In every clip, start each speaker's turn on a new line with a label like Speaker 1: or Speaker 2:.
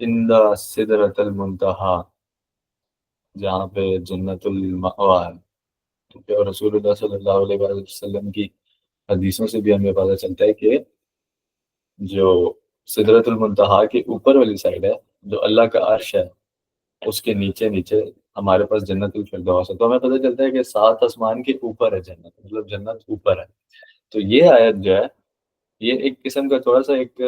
Speaker 1: عند سدرۃ المنتہا، جہاں پہ جنت المأوا ہے. ٹھیک ہے، اور رسول اللہ صلی اللہ علیہ وآلہ وسلم کی حدیثوں سے بھی ہمیں پتہ چلتا ہے کہ جو سدرۃ المنتہا کے اوپر والی سائڈ ہے، جو اللہ کا عرش ہے، اس کے نیچے نیچے ہمارے پاس جنت الفردوس ہے. تو ہمیں پتہ چلتا ہے کہ 7 آسمان کے اوپر ہے جنت، مطلب جنت اوپر ہے. تو یہ آیت جو ہے، یہ ایک قسم کا تھوڑا سا ایک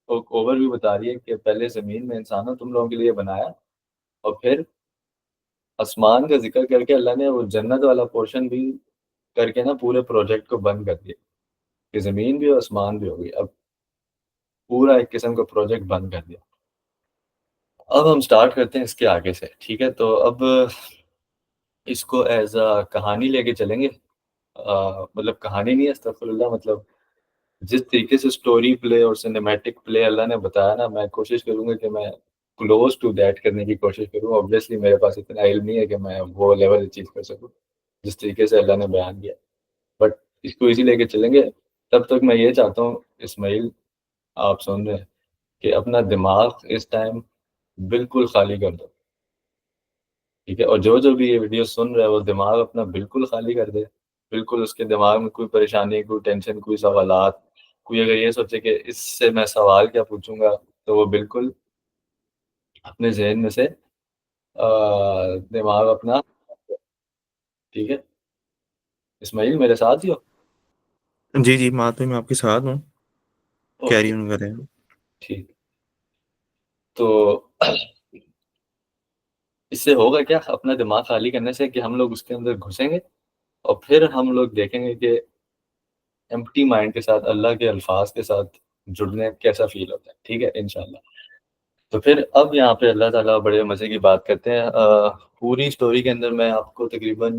Speaker 1: اوور ویو بتا رہی ہے کہ پہلے زمین میں انسانوں تم لوگوں کے لیے بنایا، اور پھر آسمان کا ذکر کر کے اللہ نے وہ جنت والا پورشن بھی کر کے نا پورے پروجیکٹ کو بند کر دیا کہ زمین بھی اور آسمان بھی ہو گئی. اب پورا ایک قسم کا پروجیکٹ بند کر دیا. اب ہم سٹارٹ کرتے ہیں اس کے آگے سے. ٹھیک ہے، تو اب اس کو ایز اے کہانی لے کے چلیں گے. مطلب کہانی نہیں ہے، استغفر اللہ، مطلب جس طریقے سے سٹوری پلے اور سنیمیٹک پلے اللہ نے بتایا نا، میں کوشش کروں گا کہ میں کلوز ٹو دیٹ کرنے کی کوشش کروں. آبویسلی میرے پاس اتنا علم نہیں ہے کہ میں وہ لیول اچیو کر سکوں جس طریقے سے اللہ نے بیان کیا، بٹ اس کو اسی لے کے چلیں گے. تب تک میں یہ چاہتا ہوں اسماعیل، آپ سن رہے ہیں، کہ اپنا دماغ اس ٹائم بالکل خالی کر دو. ٹھیک ہے، اور جو بھی یہ ویڈیو سن رہا ہے وہ دماغ اپنا بالکل خالی کر دے. بالکل اس کے دماغ میں کوئی پریشانی، کوئی ٹینشن، کوئی سوالات، کوئی اگر یہ سوچے کہ اس سے میں سوال کیا پوچھوں گا، تو وہ بالکل اپنے ذہن میں سے دماغ اپنا. ٹھیک ہے اسماعیل، میرے ساتھ ہی ہو؟
Speaker 2: جی جی، میں آپ کے ساتھ ہوں،
Speaker 1: اوکے
Speaker 2: کیری آن کریں.
Speaker 1: ٹھیک. تو اس سے ہوگا کیا اپنا دماغ خالی کرنے سے، کہ ہم لوگ اس کے اندر گھسیں گے اور پھر ہم لوگ دیکھیں گے کہ ایمپٹی مائنڈ کے ساتھ اللہ کے الفاظ کے ساتھ جڑنے کیسا فیل ہوتا ہے. ٹھیک ہے انشاءاللہ. تو پھر اب یہاں پہ اللہ تعالیٰ بڑے مزے کی بات کرتے ہیں. پوری سٹوری کے اندر میں آپ کو تقریباً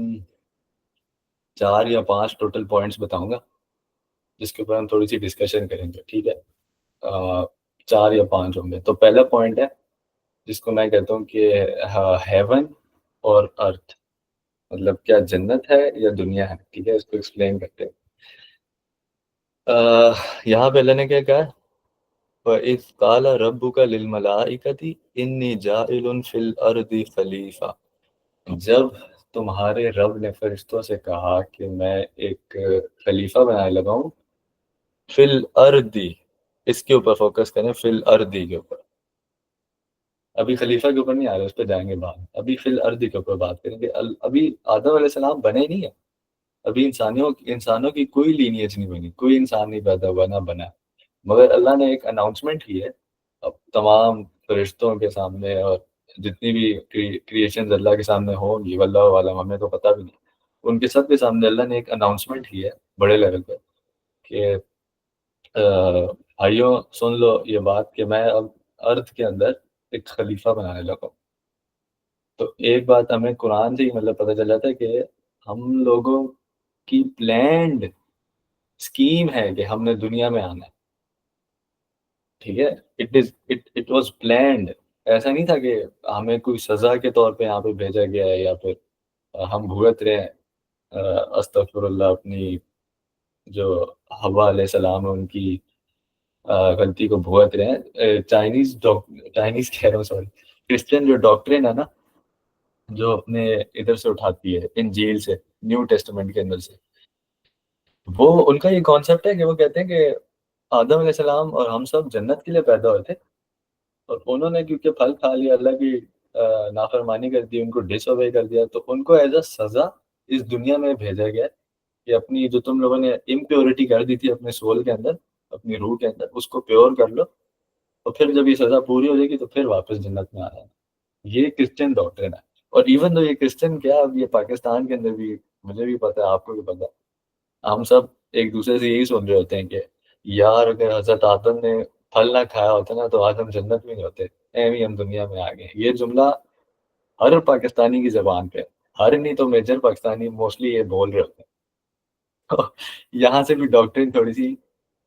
Speaker 1: 4 یا 5 ٹوٹل پوائنٹس بتاؤں گا جس کے اوپر ہم تھوڑی سی ڈسکشن کریں گے. ٹھیک ہے، 4 یا 5 ہوں گے. تو پہلا پوائنٹ ہے جس کو میں کہتا ہوں کہ ہیون اور ارتھ، مطلب کیا جنت ہے یا دنیا ہے. ٹھیک ہے، اس کو ایکسپلین کرتے ہیں. یہاں پہ اللہ نے کیا کہا، وَإِذْ قَالَ رَبُّكَ لِلْمَلَائِكَةِ إِنِّي جَاعِلٌ فِي الْأَرْضِ خَلِيفَةً. جب تمہارے رب نے فرشتوں سے کہا کہ میں ایک خلیفہ بنانے لگا ہوں، فی الارض، اس کے اوپر فوکس کریں، فی الارض کے اوپر. ابھی خلیفہ کے اوپر نہیں آ رہے، اس پہ جائیں گے بعد. ابھی فی الارض کے اوپر بات کریں گے. ابھی آدم علیہ السلام بنے ہی نہیں ہے. ابھی انسانوں کی کوئی لینیج نہیں بنی، کوئی انسان نہیں پیدا ہوا، نہ بنا. مگر اللہ نے ایک اناؤنسمنٹ کی ہے اب تمام فرشتوں کے سامنے، اور جتنی بھی کریشنز اللہ کے سامنے ہوں گی، واللہ عالم، ہمیں تو پتہ بھی نہیں، ان کے سب کے سامنے اللہ نے ایک اناؤنسمنٹ کی ہے بڑے لیول پہ کہ بھائیوں سن لو یہ بات کہ میں اب ارتھ کے اندر ایک خلیفہ بنانے لگا ہوں. تو ایک بات ہمیں قرآن سے ہی مطلب پتہ چل جاتا ہے کہ ہم لوگوں کی پلانڈ اسکیم ہے کہ ہم نے دنیا میں آنا ہے. ٹھیک ہے، اٹ واز پلانڈ. ایسا نہیں تھا کہ ہمیں کوئی سزا کے طور پہ یہاں پہ بھیجا گیا ہے یا پھر ہم بھگت رہے ہیں استغفر اللہ اپنی جو حوا علیہ السلام ہے ان کی غلطی کو بھگت رہے ہیں. چائنیز کہہ رہا ہوں، سوری، کرسچن جو ڈاکٹرین ہے نا، جو اپنے ادھر سے اٹھاتی ہے انجیل سے، نیو ٹیسٹمنٹ کے اندر سے، وہ ان کا یہ کانسیپٹ ہے کہ وہ کہتے ہیں کہ آدم علیہ السلام اور ہم سب جنت کے لیے پیدا ہوئے تھے، اور انہوں نے کیونکہ پھل کھا لیا، اللہ کی نافرمانی کر دی، ان کو ڈس اوبے کر دیا، تو ان کو ایز اے سزا اس دنیا میں بھیجا گیا کہ اپنی جو تم لوگوں نے امپیورٹی کر دی تھی اپنے سول کے اندر، اپنی روح کے اندر، اس کو پیور کر لو، اور پھر جب یہ سزا پوری ہو جائے گی تو پھر واپس جنت میں آ جانا. یہ کرسچن ڈاکٹرن ہے. اور ایون دو یہ کرسچن کیا، اب یہ پاکستان کے اندر بھی مجھے بھی پتا ہے، آپ کو بھی پتا ہے، ہم سب ایک دوسرے سے یہی سن رہے ہوتے ہیں کہ یار اگر حضرت آدم نے پھل نہ کھایا ہوتا نا تو آدم جنت میں نہیں ہوتے، ایویں ہم دنیا میں آ گئے. یہ جملہ ہر پاکستانی کی زبان پہ، ہر نہیں تو میجر پاکستانی موسٹلی یہ بول رہے ہوتے ہیں. یہاں سے بھی ڈاکٹرین تھوڑی سی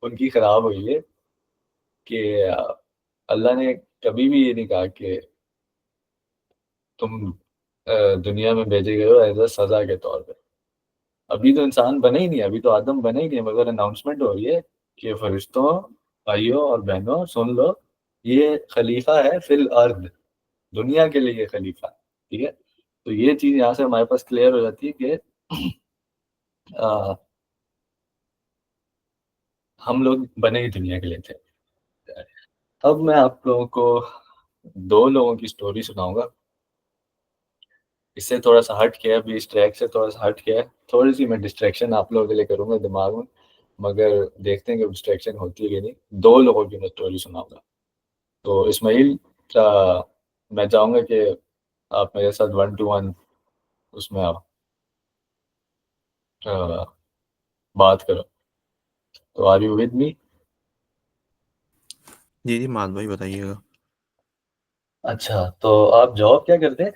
Speaker 1: ان کی خراب ہوئی ہے کہ اللہ نے کبھی بھی یہ نہیں کہا کہ تم دنیا میں بھیجے گئے ہو ایز اے سزا کے طور پہ. ابھی تو انسان بنے ہی نہیں، ابھی تو آدم بنے ہی نہیں، مگر اناؤنسمنٹ ہو رہی ہے کہ فرشتوں، بھائیوں اور بہنوں سن لو، یہ خلیفہ ہے فی الارض، دنیا کے لیے یہ خلیفہ، ٹھیک ہے. تو یہ چیز یہاں سے ہمارے پاس کلیئر ہو جاتی ہے کہ ہم لوگ بنے ہی دنیا کے لیے تھے. اب میں آپ لوگوں کو 2 لوگوں کی سٹوری سناؤں گا. اس سے تھوڑا سا ہٹ کے، ابھی اس ٹریک سے تھوڑا سا ہٹ کے تھوڑی سی میں ڈسٹریکشن آپ لوگوں کے لیے کروں گا دماغ میں، مگر دیکھتے ہیں کہ ڈسٹریکشن ہوتی ہے کہ نہیں. 2 لوگوں کی میں سٹوری سناؤں گا. تو اسماعیل میں چاہوں گا کہ آپ میرے ساتھ 1 to 1 اس میں آپ بات کرو. تو آر یو ود می؟
Speaker 2: جی جی ماد بھائی بتائیے گا.
Speaker 1: اچھا، تو آپ جاب کیا کرتے ہیں؟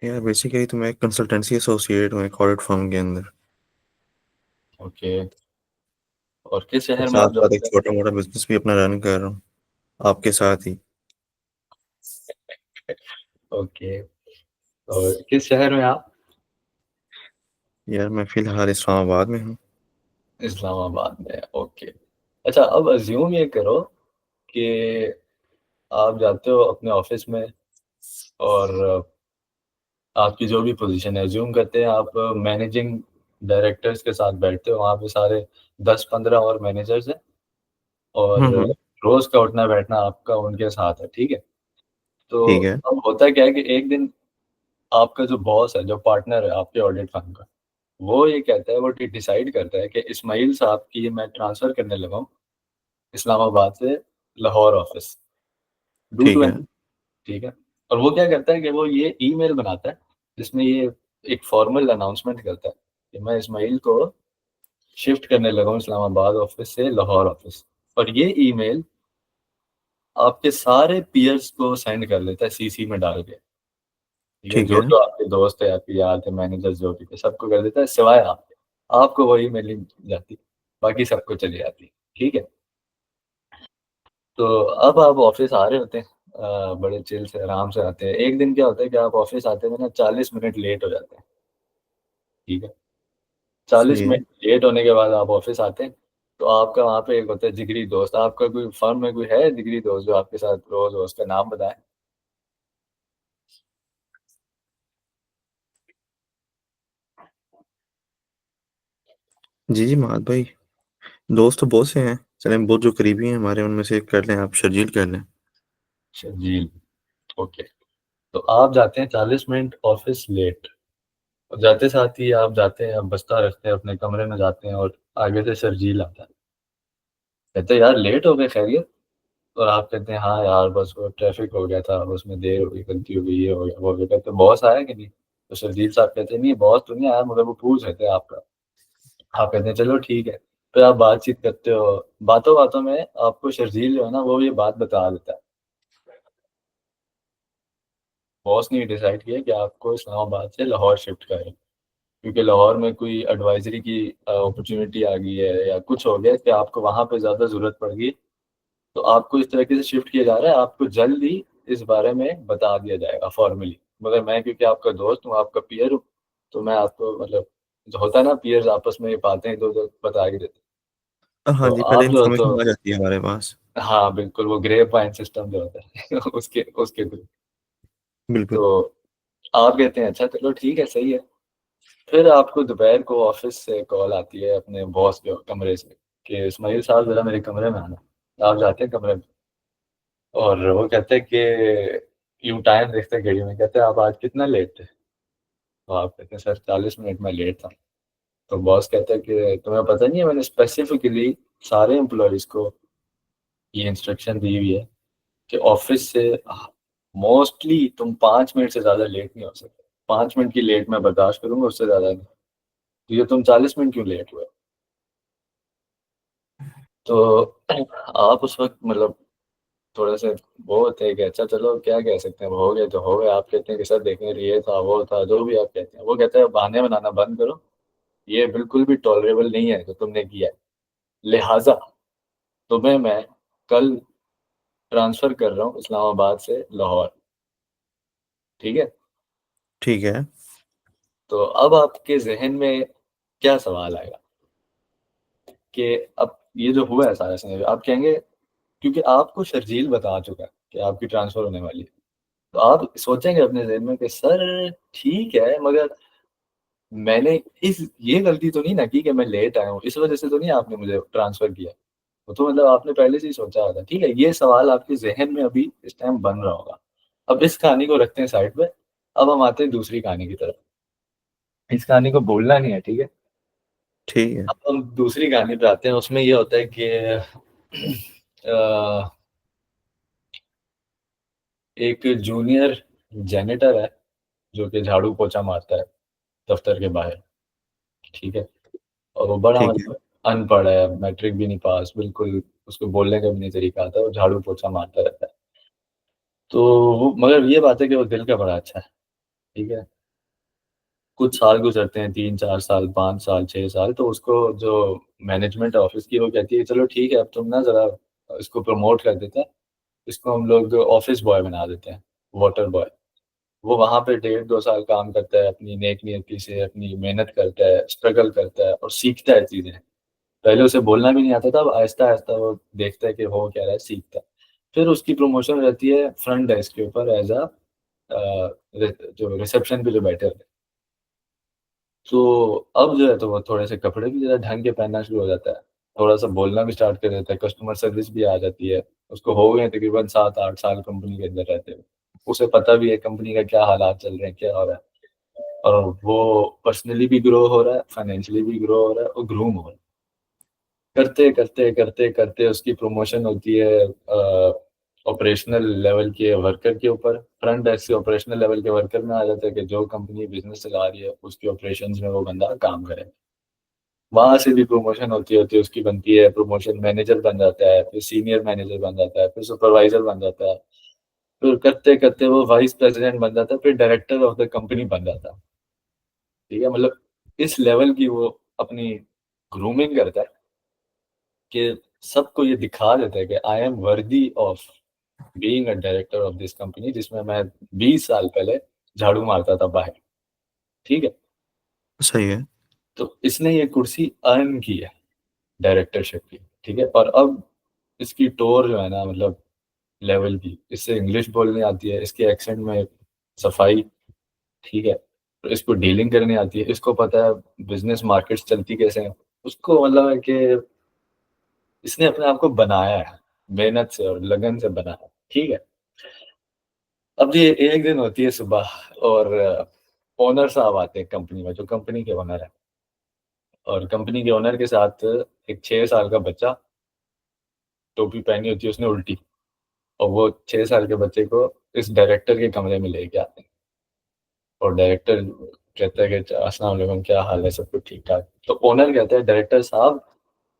Speaker 2: یار بیسیکلی تو میں ایک کنسلٹنسی ایسوسیٹ ہوں ایک آڈٹ فرم کے اندر،
Speaker 1: اوکے. اور کس شہر میں
Speaker 2: ساتھ
Speaker 1: آپ
Speaker 2: ساتھ
Speaker 1: جاب
Speaker 2: ایک
Speaker 1: کرتے
Speaker 2: چھوٹا موٹا بزنس بھی اپنا رن کر رہا ہوں آپ کے ساتھ ہی.
Speaker 1: ہیں؟ اوکے. اور کس شہر میں آپ؟
Speaker 2: یار میں فی الحال اسلام آباد میں ہوں.
Speaker 1: اسلام آباد میں. اوکے. اچھا، اب ازیوم یہ کرو کہ آپ جاتے ہو اپنے آفس میں، اور آپ کی جو بھی پوزیشن ہے، ازیوم کرتے ہیں آپ مینیجنگ ڈائریکٹرز کے ساتھ بیٹھتے ہو. وہاں پہ سارے 10-15 اور مینیجرز ہیں، اور
Speaker 2: ہوں.
Speaker 1: روز کا اٹھنا بیٹھنا آپ کا ان کے ساتھ ہے، ٹھیک ہے. تو
Speaker 2: ٹھیک ہے.
Speaker 1: اب ہوتا کیا ہے کہ ایک دن آپ کا جو باس ہے، جو پارٹنر ہے آپ کے آڈٹ فرم کا، وہ یہ کہتا ہے، وہ ڈیسائیڈ کرتا ہے کہ اسماعیل صاحب کی میں ٹرانسفر کرنے لگا ہوں اسلام آباد سے لاہور آفس، ڈو
Speaker 2: ٹھیک
Speaker 1: ٹو
Speaker 2: ہے.
Speaker 1: این. ٹھیک ہے. اور وہ کیا کرتا ہے کہ وہ یہ ای میل بناتا ہے جس میں یہ ایک فارمل اناؤنسمنٹ کرتا ہے کہ میں اسماعیل کو شفٹ کرنے لگا ہوں اسلام آباد آفس سے لاہور آفس. اور یہ ای میل آپ کے سارے پیئرس کو سینڈ کر دیتا ہے سی سی میں ڈال کے. ٹھیک ہے.
Speaker 2: ٹھیک
Speaker 1: جو
Speaker 2: ہے.
Speaker 1: جو آپ کے دوست ہیں، آپ کے یار تھے، مینیجر جو بھی تھے، سب کو کر دیتا ہے سوائے آپ کے. آپ کو وہی میل جاتی، باقی سب کو چلی جاتی. ٹھیک ہے. تو اب آپ آفس آ رہے ہوتے ہیں، بڑے چل سے آرام سے آتے ہیں. ایک دن کیا ہوتا ہے کہ آپ آفس آتے ہیں نا 40 منٹ لیٹ ہو جاتے ہیں. ٹھیک ہے. 40
Speaker 2: صحیح ہے.
Speaker 1: منٹ لیٹ ہونے کے بعد آپ آفس آتے ہیں، تو آپ کا وہاں پہ ایک ہوتا ہے جگری دوست. آپ کا کوئی فرم میں کوئی ہے جگری دوست جو آپ کے ساتھ روز اس کا نام بتائیں؟
Speaker 2: جی جی ماد بھائی دوست تو بہت سے ہیں، چلیں بہت جو قریبی ہیں ہمارے ان میں سے کر لیں، آپ شرجیل کر لیں.
Speaker 1: شرجیل. اوکے. تو آپ جاتے ہیں 40 منٹ آفس لیٹ، اور جاتے ساتھ ہی آپ جاتے ہیں، آپ بستہ رکھتے ہیں اپنے کمرے میں جاتے ہیں، اور آگے سے شرجیل آتا ہے، کہتے ہیں یار لیٹ ہو گئے، خیریت؟ اور آپ کہتے ہیں ہاں یار بس وہ ٹریفک ہو گیا تھا، اس میں دیر ہو گئی، غلطی ہو گئی، یہ ہو گیا وہ ہو گیا. کہتے ہیں باس آیا کہ نہیں؟ تو شرجیل صاحب کہتے ہیں نہیں باس تو نہیں آیا، مگر وہ پوچھ رہے تھے آپ کا. آپ کہتے ہیں چلو ٹھیک ہے. پھر آپ بات چیت کرتے ہو، باتوں باتوں میں آپ کو شرجیل جو ہے نا وہ یہ بات بتا دیتا ہے. باس نے ڈیسائیڈ کیا کہ آپ کو اسلام آباد سے لاہور شفٹ کریں، کیونکہ لاہور میں کوئی ایڈوائزری کی اپرچونیٹی آ گئی ہے، یا کچھ ہو گیا کہ آپ کو وہاں پہ زیادہ ضرورت پڑ گئی. تو آپ کو اس طریقے سے شفٹ کیا جا رہا ہے، آپ کو جلد ہی اس بارے میں بتا دیا جائے گا فارملی. مگر میں کیونکہ آپ کا دوست ہوں، آپ کا پیئر ہوں، تو میں آپ کو مطلب جو ہوتا ہے نا پیئرز آپس میں یہ باتیں تو بتا ہی دیتے.
Speaker 2: ہاں
Speaker 1: تو
Speaker 2: جی، پہلے
Speaker 1: آپ جو تو
Speaker 2: انفارمیشن آ جاتی ہے ہمارے پاس.
Speaker 1: ہاں بالکل، وہ گریپ وائن سسٹم جو ہوتا ہے اس کے تھرو.
Speaker 2: بالکل.
Speaker 1: تو آپ کہتے ہیں اچھا چلو ٹھیک ہے، صحیح ہے. پھر آپ کو دوپہر کو آفس سے کال آتی ہے اپنے باس کے کمرے سے کہ اسماعیل صاحب ذرا میرے کمرے میں آنا. آپ جاتے ہیں کمرے میں، اور وہ کہتے ہیں کہ یوں ٹائم دیکھتے ہیں گھڑی میں، کہتے ہیں آپ آج کتنا لیٹ تھے؟ تو آپ کہتے ہیں سر 40 منٹ میں لیٹ تھا. تو باس کہتا ہے کہ تمہیں پتہ نہیں ہے میں نے اسپیسیفکلی سارے امپلائیز کو یہ انسٹرکشن دی ہوئی ہے کہ آفس سے موسٹلی تم 5 منٹ سے زیادہ لیٹ نہیں ہو سکتے. 5 منٹ کی لیٹ میں برداشت کروں گا، اس سے زیادہ نہیں. تو یہ تم 40 منٹ کیوں لیٹ ہوئے؟ تو آپ اس وقت مطلب تھوڑا سا وہ ہوتے ہیں کہ اچھا چلو کیا کہہ سکتے ہیں، ہو گئے تو ہو گئے. آپ کہتے ہیں کہ سر دیکھیں یہ تھا وہ تھا جو بھی آپ کہتے ہیں. وہ کہتے ہیں بہانے بنانا بند کرو، یہ بالکل بھی ٹالریبل نہیں ہے جو تم نے کیا ہے، لہٰذا تمہیں میں کل ٹرانسفر کر رہا ہوں اسلام آباد سے لاہور. ٹھیک ہے.
Speaker 2: ٹھیک ہے.
Speaker 1: تو اب آپ کے ذہن میں کیا سوال آئے گا کہ اب یہ جو ہوا ہے سارا سنیریو، آپ کہیں گے کیونکہ آپ کو شرجیل بتا چکا ہے کہ آپ کی ٹرانسفر ہونے والی ہے. تو آپ سوچیں گے اپنے ذہن میں کہ سر ٹھیک ہے مگر میں نے یہ غلطی تو نہیں نہ کی کہ میں لیٹ آیا ہوں، اس وجہ سے تو نہیں آپ نے مجھے ٹرانسفر کیا. وہ تو مطلب آپ نے پہلے سے ہی سوچا ہوگا. ٹھیک ہے، یہ سوال آپ کے ذہن میں ابھی اس ٹائم بن رہا ہوگا. اب اس کہانی کو رکھتے ہیں سائڈ پہ. اب ہم آتے ہیں دوسری کہانی کی طرف. اس کہانی کو بولنا نہیں ہے، ٹھیک ہے.
Speaker 2: ٹھیک ہے.
Speaker 1: اب ہم دوسری کہانی پہ آتے ہیں. اس میں یہ ہوتا ہے کہ ایک جونیئر جینیٹر ہے جو کہ جھاڑو پوچھا مارتا ہے دفتر کے باہر. ٹھیک ہے. اور وہ بڑا
Speaker 2: ٹھیک ہے.
Speaker 1: مطلب ان پڑھ ہے، میٹرک بھی نہیں پاس، بالکل اس کو بولنے کا بھی نہیں طریقہ آتا ہے، وہ جھاڑو پوچھا مارتا رہتا ہے. تو وہ مگر یہ بات ہے کہ وہ دل کا بڑا اچھا ہے. ٹھیک ہے. کچھ سال گزرتے ہیں، 3 4 سال، 5 سال، 6 سال. تو اس کو جو مینجمنٹ آفس کی وہ کہتی ہے چلو ٹھیک ہے اب تم نا ذرا اس کو پروموٹ کر دیتے ہیں، اس کو ہم لوگ آفس بوائے بنا دیتے ہیں، واٹر بوائے. وہ وہاں پہ 1.5 2 سال کام کرتا ہے، اپنی نیک نیتی سے اپنی محنت کرتا ہے، اسٹرگل کرتا ہے اور سیکھتا ہے چیزیں. پہلے اسے بولنا بھی نہیں آتا تھا، اب آہستہ آہستہ وہ دیکھتا ہے کہ ہو کیا رہا ہے، سیکھتا ہے. پھر اس کی پروموشن رہتی ہے فرنٹ ڈیسک کے اوپر ایز اے جو ریسیپشن پہ جو بیٹھے ہوتے ہیں. تو اب جو ہے تو وہ تھوڑے سے کپڑے بھی ذرا ڈھنگ کے پہننا شروع ہو جاتا ہے، تھوڑا سا بولنا بھی اسٹارٹ کر دیتا ہے، کسٹمر سروس بھی آ جاتی ہے. اس کو ہو گئے تقریباً 7 8 سال کمپنی کے اندر رہتے ہوئے. اسے پتہ بھی ہے کمپنی کا کیا حالات چل رہے ہیں، کیا ہو رہا ہے. اور وہ پرسنلی بھی گرو ہو رہا ہے، فائنینشلی بھی گرو ہو رہا ہے اور گروم ہو رہا ہے. کرتے کرتے کرتے کرتے اس کی پروموشن ہوتی ہے آپریشنل لیول کے ورکر کے اوپر. فرنٹ ڈیسک سے آپریشنل لیول کے ورکر میں آ جاتا ہے کہ جو کمپنی بزنس چلا رہی ہے اس کی آپریشنز میں وہ بندہ کام کرے. وہاں سے بھی پروموشن ہوتی ہے، اس کی بنتی ہے پروموشن، مینیجر بن جاتا ہے، پھر سینئر مینیجر بن جاتا ہے، پھر سپروائزر بن جاتا ہے. پھر کرتے کرتے وہ وائس پریزیڈنٹ بن جاتا ہے، پھر ڈائریکٹر آف دا کمپنی بن جاتا ہے. ٹھیک ہے. مطلب اس لیول کی وہ اپنی گرومنگ کرتا ہے کہ سب کو یہ دکھا دیتا ہے کہ I am worthy of being a director of this company, جس میں 20 سال پہلے جھاڑو مارتا تھا باہر. ٹھیک ہے.
Speaker 2: صحیح ہے.
Speaker 1: تو اس نے یہ کرسی ارن کی ہے ڈائریکٹر شپ کی. ٹھیک ہے. اور اب اس کی ٹور جو ہے نا مطلب لیول کی، اس سے انگلش بولنے آتی ہے، اس کے ایکسنٹ میں صفائی. ٹھیک ہے. اس کو ڈیلنگ کرنی آتی ہے، اس کو پتہ ہے بزنس مارکیٹس چلتی کیسے ہیں. اس کو مطلب ہے کہ اس نے اپنے آپ کو بنایا ہے، محنت سے اور لگن سے بنایا. ٹھیک ہے. اب یہ ایک دن ہوتی ہے صبح اور اونر صاحب آتے ہیں کمپنی میں، جو کمپنی کے اونر ہے. اور کمپنی کے اونر کے ساتھ ایک 6 سال کا بچہ، ٹوپی پہنی ہوتی ہے اس نے الٹی، اور وہ 6 سال کے بچے کو اس ڈائریکٹر کے کمرے میں لے کے آتے ہیں. اور ڈائریکٹر کہتا ہے کہ السلام علیکم، کیا حال ہے، سب کچھ ٹھیک ٹھاک. تو اونر کہتا ہے ڈائریکٹر صاحب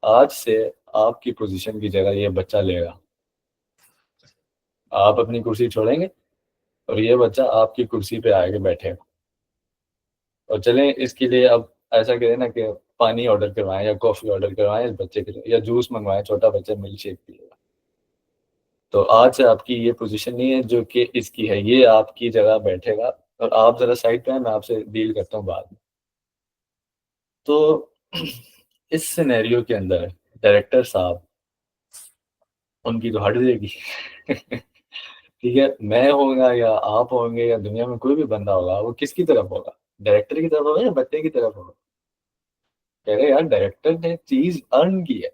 Speaker 1: آج سے آپ کی پوزیشن کی جگہ یہ بچہ لے گا. آپ اپنی کرسی چھوڑیں گے اور یہ بچہ آپ کی کرسی پہ آ کے بیٹھے گا. اور چلیں اس کے لیے اب ایسا کریں نا کہ پانی آرڈر کروائیں یا کافی آرڈر کروائیں اس بچے کے لیے، یا جوس منگوائیں، چھوٹا بچہ ملک شیک پیے گا. تو آج سے آپ کی یہ پوزیشن نہیں ہے جو کہ اس کی ہے، یہ آپ کی جگہ بیٹھے گا. اور آپ ذرا سائڈ پہ ہیں، میں آپ سے ڈیل کرتا ہوں بعد میں. تو اس سینیریو کے اندر ڈائریکٹر صاحب ان کی تو ہٹ جائے گی. ٹھیک ہے. میں ہوں گا یا آپ ہوں گے یا دنیا میں کوئی بھی بندہ ہوگا، وہ کس کی طرف ہوگا؟ ڈائریکٹر کی طرف ہوگا یا بچے کی طرف ہوگا؟ کہہ رہے یار ڈائریکٹر نے چیز ارن کی ہے،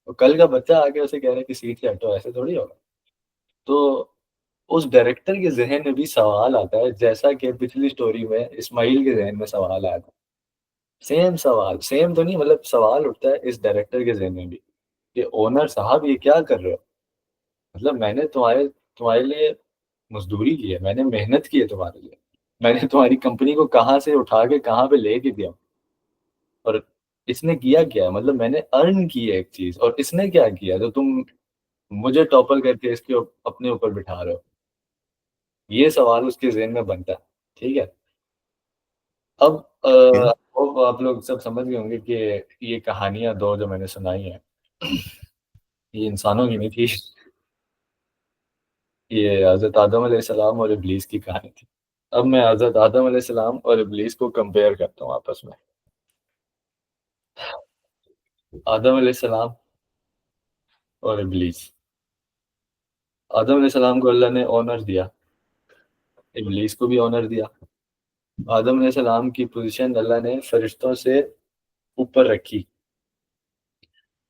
Speaker 1: تو کل کا بچہ آ کے اسے کہہ رہے کہ سیٹ سے ہٹو، ایسے تھوڑی ہوگا. تو اس ڈائریکٹر کے ذہن میں بھی سوال آتا ہے، جیسا کہ پچھلی سٹوری میں اسماعیل کے ذہن میں سوال آیا تھا. سیم سوال، سیم تو نہیں، مطلب سوال اٹھتا ہے اس ڈائریکٹر کے ذہن میں بھی کہ اونر صاحب یہ کیا کر رہے ہو؟ مطلب میں نے تمہارے لیے مزدوری کی ہے، میں نے محنت کی ہے تمہارے لیے، میں نے تمہاری کمپنی کو کہاں سے اٹھا کے کہاں پہ لے کے دیا. اور اس نے کیا کیا ہے؟ مطلب میں نے ارن کی ہے ایک چیز، اور اس نے کیا کیا تو تم مجھے ٹاپر کر کے اس کے اپنے اوپر بٹھا رہے ہو. یہ سوال اس کے ذہن میں بنتا ہے. ٹھیک ہے. اب آپ لوگ سب سمجھ گئے ہوں گے کہ یہ کہانیاں دو جو میں نے سنائی ہیں یہ انسانوں کی نہیں تھی، یہ حضرت آدم علیہ السلام اور ابلیس کی کہانی تھی. اب میں حضرت آدم علیہ السلام اور ابلیس کو کمپیئر کرتا ہوں آپس میں. آدم علیہ السلام اور ابلیس. آدم علیہ السلام کو اللہ نے آنر دیا، ابلیس کو بھی آنر دیا۔ آدم علیہ السلام کی پوزیشن اللہ نے فرشتوں سے اوپر رکھی،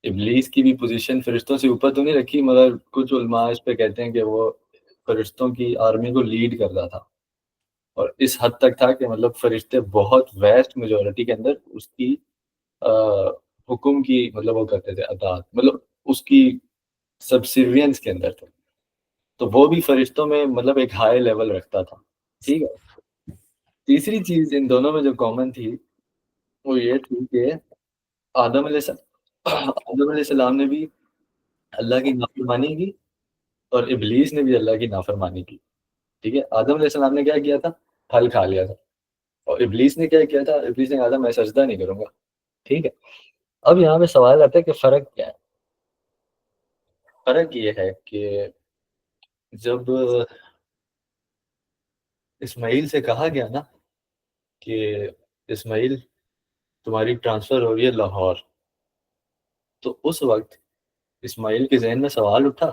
Speaker 1: ابلیس کی بھی پوزیشن فرشتوں سے اوپر تو نہیں رکھی، مگر کچھ علماء اس پہ کہتے ہیں کہ وہ فرشتوں کی آرمی کو لیڈ کرتا تھا، اور اس حد تک تھا کہ مطلب فرشتے بہت ویسٹ میجورٹی کے اندر اس کی حکم کی مطلب وہ کرتے تھے اطاعت، مطلب اس کی سبسیوینس کے اندر تھے، تو وہ بھی فرشتوں میں مطلب ایک ہائی لیول رکھتا تھا، ٹھیک ہے۔ تیسری چیز ان دونوں میں جو کامن تھی وہ یہ تھی کہ آدم علیہ السلام نے بھی اللہ کی نافرمانی کی اور ابلیس نے بھی اللہ کی نافرمانی کی، ٹھیک ہے۔ آدم علیہ السلام نے کیا کیا تھا؟ پھل کھا لیا تھا، اور ابلیس نے کیا کیا تھا؟ ابلیس نے کہا تھا میں سجدہ نہیں کروں گا، ٹھیک ہے۔ اب یہاں پہ سوال آتا ہے کہ فرق کیا ہے؟ فرق یہ ہے کہ جب اسماعیل سے کہا گیا نا کہ اسماعیل تمہاری ٹرانسفر ہو رہی ہے لاہور، تو اس وقت اسماعیل کے ذہن میں سوال اٹھا،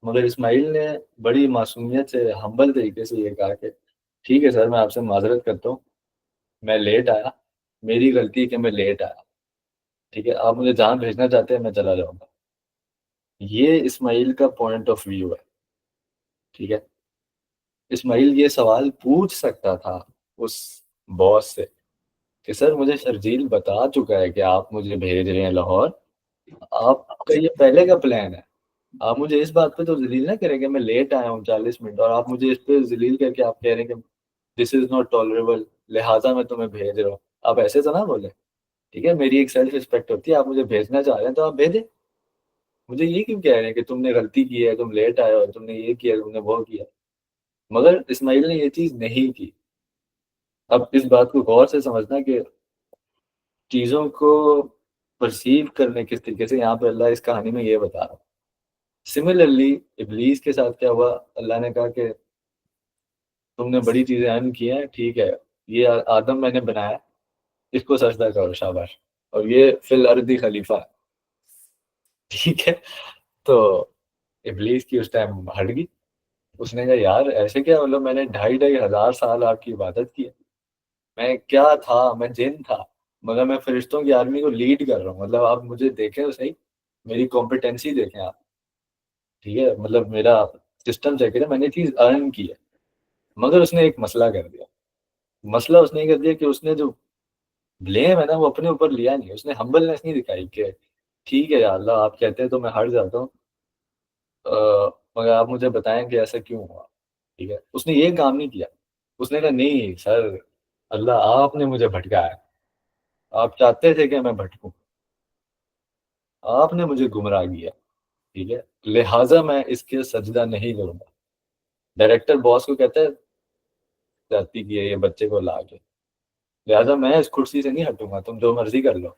Speaker 1: مگر اسماعیل نے بڑی معصومیت سے ہمبل طریقے سے یہ کہا کہ ٹھیک ہے سر، میں آپ سے معذرت کرتا ہوں، میں لیٹ آیا، میری غلطی کہ میں لیٹ آیا، ٹھیک ہے، آپ مجھے جہاں بھیجنا چاہتے ہیں میں چلا جاؤں گا۔ یہ اسماعیل کا پوائنٹ آف ویو ہے، ٹھیک ہے۔ اسماعیل یہ سوال پوچھ سکتا تھا اس باس سے کہ سر مجھے شرجیل بتا چکا ہے کہ آپ مجھے بھیج رہے ہیں لاہور، آپ کا یہ پہلے کا پلان ہے، آپ مجھے اس بات پہ تو ذلیل نہ کریں کہ میں لیٹ آیا ہوں 40 منٹ، اور آپ مجھے اس پہ ذلیل کر کے آپ کہہ رہے ہیں کہ دس از ناٹ ٹالریبل، لہٰذا میں تمہیں بھیج رہا ہوں۔ آپ ایسے تو نہ بولیں، ٹھیک ہے، میری ایک سیلف رسپیکٹ ہوتی ہے، آپ مجھے بھیجنا چاہ رہے ہیں تو آپ بھیجیں، مجھے یہ کیوں کہہ رہے ہیں کہ تم نے غلطی کی ہے، تم لیٹ آئے ہو، تم نے یہ کیا، تم نے وہ کیا؟ مگر اسماعیل نے یہ چیز نہیں کی۔ اب اس بات کو غور سے سمجھنا کہ چیزوں کو پرسیو کرنے کس طریقے سے، یہاں پہ اللہ اس کہانی میں یہ بتا رہا ہے۔ سملرلی ابلیس کے ساتھ کیا ہوا؟ اللہ نے کہا کہ تم نے بڑی چیزیں اہم کی ہیں، ٹھیک ہے، یہ آدم میں نے بنایا، اس کو سجدہ کرو، شاباش، اور یہ فی الارض خلیفہ ہے، ٹھیک ہے۔ تو ابلیس کی اس ٹائم ہٹ گئی، اس نے کہا یار ایسے کیا، مطلب میں نے 2500 آپ کی عبادت کی ہے، میں کیا تھا، میں جن تھا، مگر میں فرشتوں کی آرمی کو لیڈ کر رہا ہوں، مطلب آپ مجھے دیکھیں تو صحیح، میری کمپیٹنسی دیکھیں آپ، ٹھیک ہے، مطلب میرا سسٹم چیک کریں، میں نے چیز ارن کی ہے۔ مگر اس نے ایک مسئلہ کر دیا، مسئلہ اس نے کر دیا کہ اس نے جو بلیم ہے نا وہ اپنے اوپر لیا نہیں، اس نے ہمبلنس نہیں دکھائی کہ ٹھیک ہے یا اللہ آپ کہتے ہیں تو میں ہٹ جاتا ہوں، مگر آپ مجھے بتائیں کہ ایسا کیوں ہوا، ٹھیک ہے۔ اس نے یہ کام نہیں کیا، اس نے کہا نہیں سر اللہ آپ نے مجھے بھٹکایا، آپ چاہتے تھے کہ میں بھٹکوں، آپ نے مجھے گمراہ کیا، ٹھیک ہے، لہٰذا میں اس کے سجدہ نہیں کروں گا۔ ڈائریکٹر باس کو کہتا ہے جاتی کی ہے یہ بچے کو لا کے، لہٰذا میں اس کرسی سے نہیں ہٹوں گا، تم جو مرضی کر لو،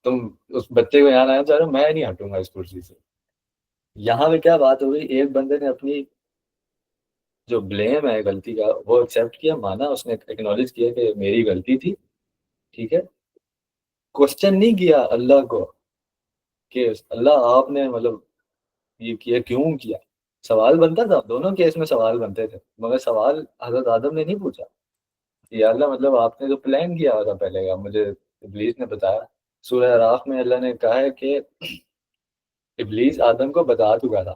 Speaker 1: تم اس بچے کو یہاں لانا چاہ رہے ہو، میں نہیں ہٹوں گا اس کرسی سے۔ یہاں پہ کیا بات ہو گئی؟ ایک بندے نے اپنی جو بلیم ہے غلطی کا وہ ایکسیپٹ کیا، مانا، اس نے ایکنالج کیا کہ میری غلطی تھی، ٹھیک ہے، کوشچن نہیں کیا اللہ کو کہ اللہ آپ نے مطلب یہ کیا کیوں کیا، سوال بنتا تھا، دونوں کیس میں سوال بنتے تھے، مگر سوال حضرت آدم نے نہیں پوچھا کہ یا اللہ مطلب آپ نے جو پلان کیا ہوا تھا پہلے کا، مجھے ابلیس نے بتایا، سورہ اعراف میں اللہ نے کہا ہے کہ ابلیس آدم کو بتا چکا تھا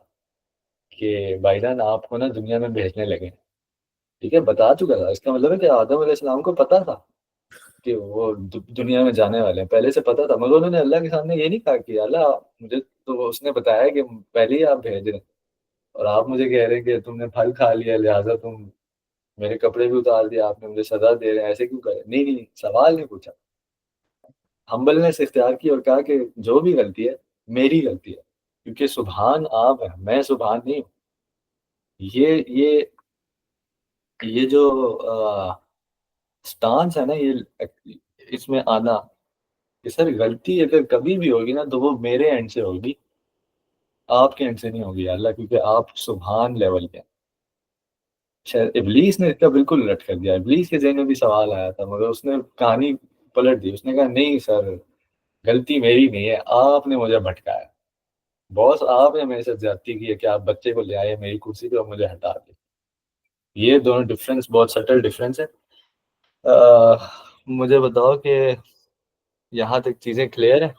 Speaker 1: کہ بھائی جان آپ کو نا دنیا میں بھیجنے لگے، ٹھیک ہے، بتا چکا تھا، اس کا مطلب ہے کہ آدم علیہ السلام کو پتا تھا کہ وہ دنیا میں جانے والے ہیں، پہلے سے پتا تھا، مگر انہوں نے اللہ کے سامنے یہ نہیں کہا کہ اللہ مجھے تو اس نے بتایا کہ پہلے ہی آپ بھیج رہے ہیں، اور آپ مجھے کہہ رہے ہیں کہ تم نے پھل کھا لیا لہٰذا تم میرے کپڑے بھی اتار دیا، آپ نے مجھے سزا دے رہے ہیں، ایسے کیوں کرے؟ نہیں نہیں، سوال نہیں پوچھا، ہمبلنس اختیار کی اور کہا کہ جو بھی غلطی ہے میری غلطی ہے، کیونکہ سبحان آپ ہے، میں سبحان نہیں ہوں۔ یہ جو سٹانس ہے نا، یہ اس میں آنا کہ سر غلطی اگر کبھی بھی ہوگی نا تو وہ میرے اینڈ سے ہوگی، آپ کے اینڈ سے نہیں ہوگی اللہ، کیونکہ آپ سبحان لیول کے ہیں۔ شاید ابلیس نے اس کا بالکل الٹ کر دیا، ابلیس کے ذہن میں بھی سوال آیا تھا مگر اس نے کہانی پلٹ دی، اس نے کہا نہیں سر غلطی میری نہیں ہے، آپ نے مجھے بھٹکایا، باس آپ نے میرے سے زیادتی کی ہے کہ آپ بچے کو لے آئے میری کرسی پہ اور مجھے ہٹا دیں. یہ دونوں ڈفرینس بہت سٹل ڈفرینس ہے. مجھے بتاؤ کہ یہاں تک چیزیں کلیئر ہیں؟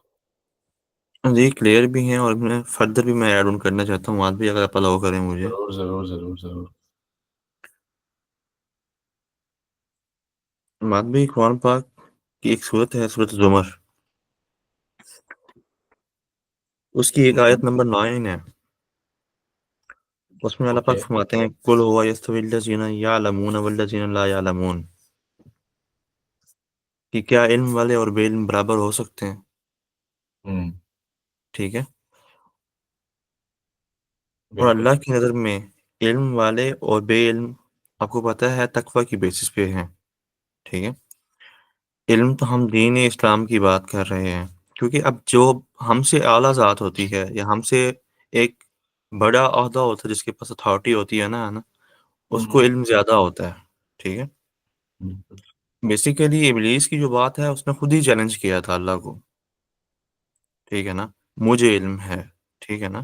Speaker 2: جی کلیئر بھی ہیں، اور میں فردر بھی میں ایڈ آن کرنا چاہتا ہوں، آپ بھی اگر آپ الاؤ کریں مجھے.
Speaker 1: ضرور ضرور ضرور ضرور.
Speaker 2: بات بھی قرآن پاک کی ایک صورت ہے، صورت زمر، اس کی ایک آیت نمبر 9 ہے. اس میں اللہ پاک
Speaker 1: اوکے.
Speaker 2: فرماتے ہیں قل هو یستوی الذین یعلمون والذین لا یعلمون، کہ کیا علم والے اور بے علم برابر ہو سکتے ہیں؟ ٹھیک ہے. اور
Speaker 1: بالکل.
Speaker 2: اللہ کی نظر میں علم والے اور بے علم آپ کو پتہ ہے تقوی کی بیسس پہ ہیں. ٹھیک ہے. علم تو ہم دین اسلام کی بات کر رہے ہیں، کیونکہ اب جو ہم سے اعلیٰ ذات ہوتی ہے یا ہم سے ایک بڑا عہدہ ہوتا ہے، جس کے پاس اتھارٹی ہوتی ہے نا، اس کو علم زیادہ ہوتا ہے. ٹھیک ہے.
Speaker 1: بالکل.
Speaker 2: بیسیکلی ابلیس کی جو بات ہے اس نے خود ہی چیلنج کیا تھا اللہ کو. ٹھیک ہے نا، مجھے علم ہے. ٹھیک ہے نا.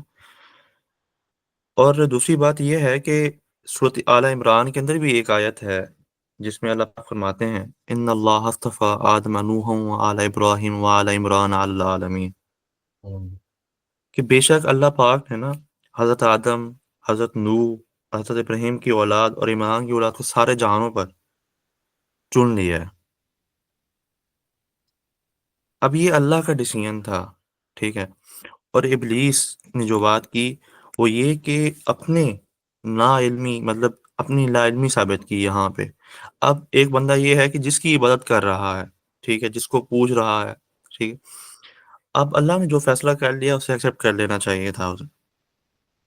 Speaker 2: اور دوسری بات یہ ہے کہ سورۃ آل عمران کے اندر بھی ایک آیت ہے جس میں اللہ پاک فرماتے ہیں ان اللہ اصطفیٰ آدم نوحا وآل ابراہیم وآل عمران علی العالمین، کہ بے شک اللہ پاک ہے نا حضرت آدم، حضرت نوح، حضرت ابراہیم کی اولاد اور عمران کی اولاد کو سارے جہانوں پر چن لیا ہے. اب یہ اللہ کا ڈیسیژن تھا. ٹھیک ہے. اور ابلیس نے جو بات کی وہ یہ کہ اپنے نا علمی، مطلب اپنی لا علمی ثابت کی یہاں پہ. اب ایک بندہ یہ ہے کہ جس کی عبادت کر رہا ہے، ٹھیک ہے، جس کو پوچھ رہا ہے، ٹھیک ہے، اب اللہ نے جو فیصلہ کر لیا اسے ایکسیپٹ کر لینا چاہیے تھا اسے.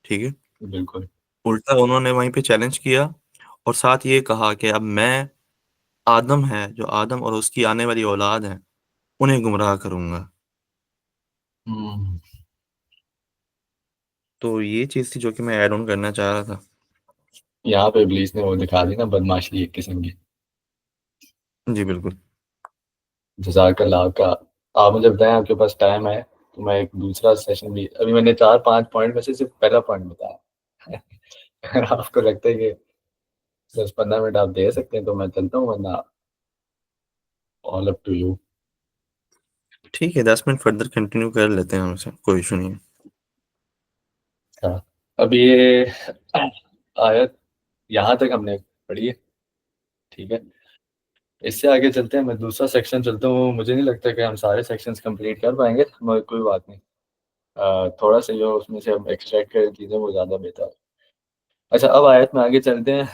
Speaker 2: ٹھیک ہے.
Speaker 1: بالکل.
Speaker 2: الٹا انہوں نے وہیں پہ چیلنج کیا اور ساتھ یہ کہا کہ اب میں آدم ہے جو آدم اور اس کی آنے والی اولاد ہیں انہیں گمراہ کروں گا. تو یہ چیز تھی جو کہ میں ایڈ آن کرنا چاہ رہا تھا.
Speaker 1: یہاں پہ ابلیس نے وہ دکھا دی نا بدماشی ایک قسم کی.
Speaker 2: جی بالکل.
Speaker 1: جزاک اللہ کا. آپ مجھے بتائیں آپ کے پاس ٹائم ہے تو میں ایک دوسرا سیشن بھی، ابھی میں نے 4-5 پوائنٹ میں سے صرف پہلا پوائنٹ بتایا. اگر آپ کو لگتا ہے کہ 10-15 منٹ آپ دے سکتے ہیں تو میں چلتا ہوں، ورنہ آل اپ ٹو یو.
Speaker 2: ٹھیک ہے 10 منٹ فردر کنٹینیو کر لیتے ہیں ہم سے، کوئی ایشو نہیں ہے.
Speaker 1: اب یہ آیت یہاں تک ہم نے پڑھی ہے. ٹھیک ہے. اس سے آگے چلتے ہیں، میں دوسرا سیکشن چلتا ہوں. مجھے نہیں لگتا کہ ہم سارے سیکشنز کمپلیٹ کر پائیں گے، مگر کوئی بات نہیں. تھوڑا سا جو اس میں سے ہم ایکسٹریکٹ کریں چیزیں وہ زیادہ بہتر ہے. اچھا اب آیت میں آگے چلتے ہیں.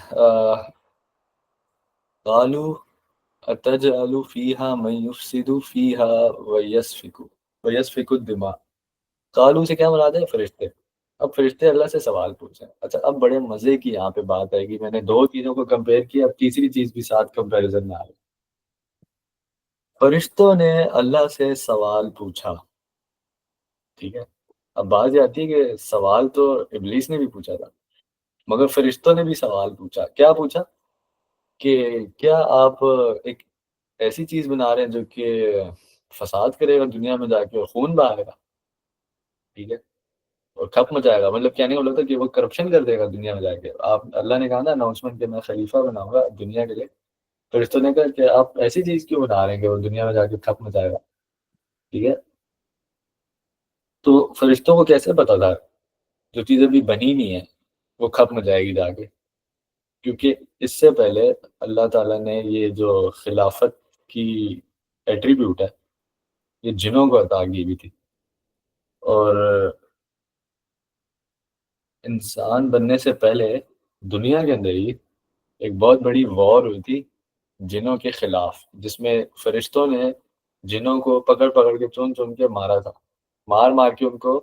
Speaker 1: قالوا اتجعل فیہا من یفسد فیہا ویسفک الدماء. قالوا سے کیا مراد ہے؟ فرشتے. اب فرشتے اللہ سے سوال پوچھیں. اچھا اب بڑے مزے کی یہاں پہ بات ہے کہ میں نے 2 چیزوں کو کمپیئر کیا، اب تیسری چیز بھی ساتھ کمپیریزن میں آ رہی. فرشتوں نے اللہ سے سوال پوچھا. ٹھیک ہے. اب بات یہ آتی ہے کہ سوال تو ابلیس نے بھی پوچھا تھا، مگر فرشتوں نے بھی سوال پوچھا. کیا پوچھا؟ کہ کیا آپ ایک ایسی چیز بنا رہے ہیں جو کہ فساد کرے گا دنیا میں جا کے اور خون بہائے گا. ٹھیک ہے. اور کھپ مچائے گا. مطلب کیا نہیں بولا تھا کہ وہ کرپشن کر دے گا دنیا میں جا کے. آپ اللہ نے کہا نا اناؤنسمنٹ کہ میں خلیفہ بناؤں گا دنیا کے لیے. فرشتوں نے کہا کہ آپ ایسی چیز کیوں بنا رہے ہیں کہ وہ دنیا میں جا کے کھپ مچائے گا. ٹھیک ہے. تو فرشتوں کو کیسے پتا تھا جو چیز ابھی بنی نہیں ہے وہ کھپ مچائے گی جا کے؟ کیونکہ اس سے پہلے اللہ تعالیٰ نے یہ جو خلافت کی ایٹریبیوٹ ہے یہ جنوں کو عطا کی ہوئی تھی. اور انسان بننے سے پہلے دنیا کے اندر ہی ایک بہت بڑی وار ہوئی تھی جنوں کے خلاف، جس میں فرشتوں نے جنوں کو پکڑ پکڑ کے چن چن کے مارا تھا. مار مار کے ان کو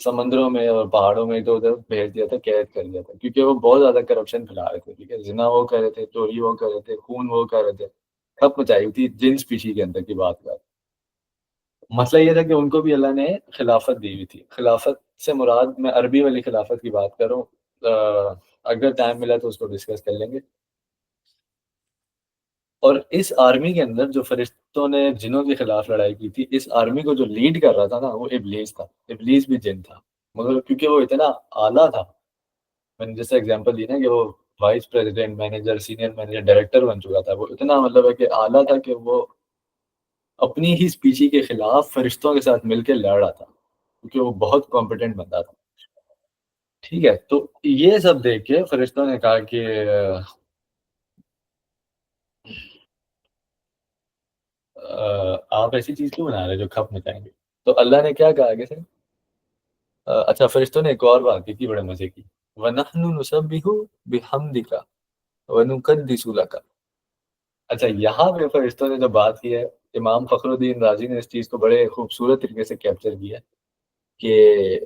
Speaker 1: سمندروں میں اور پہاڑوں میں ادھر ادھر بھیج دیا تھا، قید کر دیا تھا، کیونکہ وہ بہت زیادہ کرپشن پھیلا رہے تھے. ٹھیک ہے. زنا وہ کر رہے تھے، چوری وہ کر رہے تھے، خون وہ کر رہے تھے، کھپ مچائی ہوئی تھی جن اسپیشی کے اندر کی بات کر. مسئلہ یہ تھا کہ ان کو بھی اللہ نے خلافت دی ہوئی تھی. خلافت سے مراد میں عربی والی خلافت کی بات کر رہا ہوں. اگر ٹائم ملا تو اس کو ڈسکس کر لیں گے. اور اس آرمی کے اندر جو فرشتوں نے جنوں کے خلاف لڑائی کی تھی، اس آرمی کو جو لیڈ کر رہا تھا نا، وہ ابلیس تھا. ابلیس بھی جن تھا، مگر کیونکہ وہ اتنا اعلیٰ تھا، میں نے جیسے اگزامپل دی نا کہ وہ vice president, manager, senior manager, director بن چکا تھا. وہ اتنا مطلب ہے کہ اعلیٰ تھا کہ وہ اپنی ہی اسپیشی کے خلاف فرشتوں کے ساتھ مل کے لڑ رہا تھا، کیونکہ وہ بہت کمپیٹنٹ بندہ تھا. ٹھیک ہے، تو یہ سب دیکھ کے فرشتوں نے کہا کہ آپ ایسی چیز کیوں بنا رہے جو کھپ مچائیں گے. تو اللہ نے کیا کہا آگے سے؟ اچھا، فرشتوں نے ایک اور بات کی تھی بڑے مزے کی، وَنَحْنُ نُسَبِّحُ بِحَمْدِكَ وَنُقَدِّسُ لَكَ. اچھا، یہاں پہ فرشتوں نے جو بات کی ہے، امام فخر الدین رازی نے اس چیز کو بڑے خوبصورت طریقے سے کیپچر کیا کہ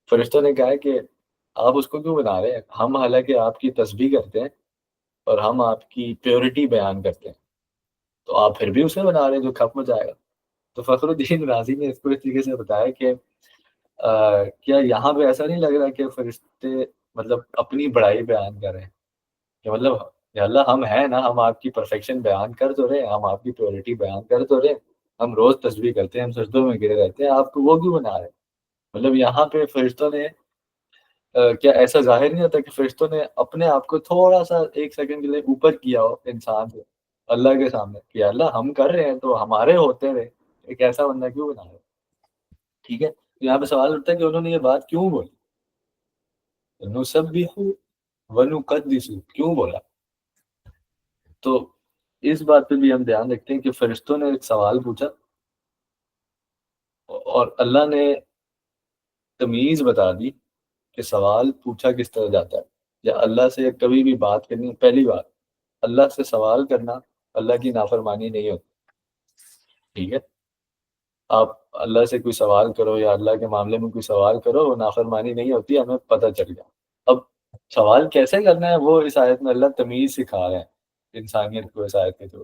Speaker 1: فرشتوں نے کہا ہے کہ آپ اس کو کیوں بنا رہے ہیں، ہم حالانکہ آپ کی تسبیح کرتے ہیں اور ہم آپ کی پیورٹی بیان کرتے ہیں، تو آپ پھر بھی اسے بنا رہے ہیں جو کھپ مچائے گا. تو فخر الدین رازی نے اس کو اس طریقے سے بتایا کہ کیا یہاں پہ ایسا نہیں لگ رہا کہ فرشتے مطلب اپنی بڑائی بیان کر رہے ہیں، کہ مطلب یا اللہ ہم ہیں نا، ہم آپ کی پرفیکشن بیان کر تو رہے ہیں، ہم آپ کی پیورٹی بیان کر تو رہے ہیں، ہم روز تسبیح کرتے ہیں، ہم سجدوں میں گرے رہتے ہیں، آپ کو وہ کیوں بنا رہے ہیں. مطلب یہاں پہ فرشتوں نے کیا ایسا ظاہر نہیں ہوتا کہ فرشتوں نے اپنے آپ کو تھوڑا سا ایک سیکنڈ کے لیے اوپر کیا ہو انسان سے اللہ کے سامنے کہ اللہ ہم کر رہے ہیں تو ہمارے ہوتے رہے، ایک ایسا بندہ کیوں بنا رہے. ٹھیک ہے، یہاں پہ سوال اٹھتا ہے کہ انہوں نے یہ بات کیوں بولی، نسبح ونقدس کیوں بولا. تو اس بات پہ بھی ہم دھیان رکھتے ہیں کہ فرشتوں نے ایک سوال پوچھا اور اللہ نے تمیز بتا دی کہ سوال پوچھا کس طرح جاتا ہے. یا اللہ سے کبھی بھی بات کرنی، پہلی بات اللہ سے سوال کرنا اللہ کی نافرمانی نہیں ہوتی. ٹھیک ہے، آپ اللہ سے کوئی سوال کرو یا اللہ کے معاملے میں کوئی سوال کرو، وہ نافرمانی نہیں ہوتی، ہمیں پتہ چل گیا. اب سوال کیسے کرنا ہے وہ اس آیت میں اللہ تمیز سکھا رہے ہیں انسانیت کو اس آیت کے تھرو،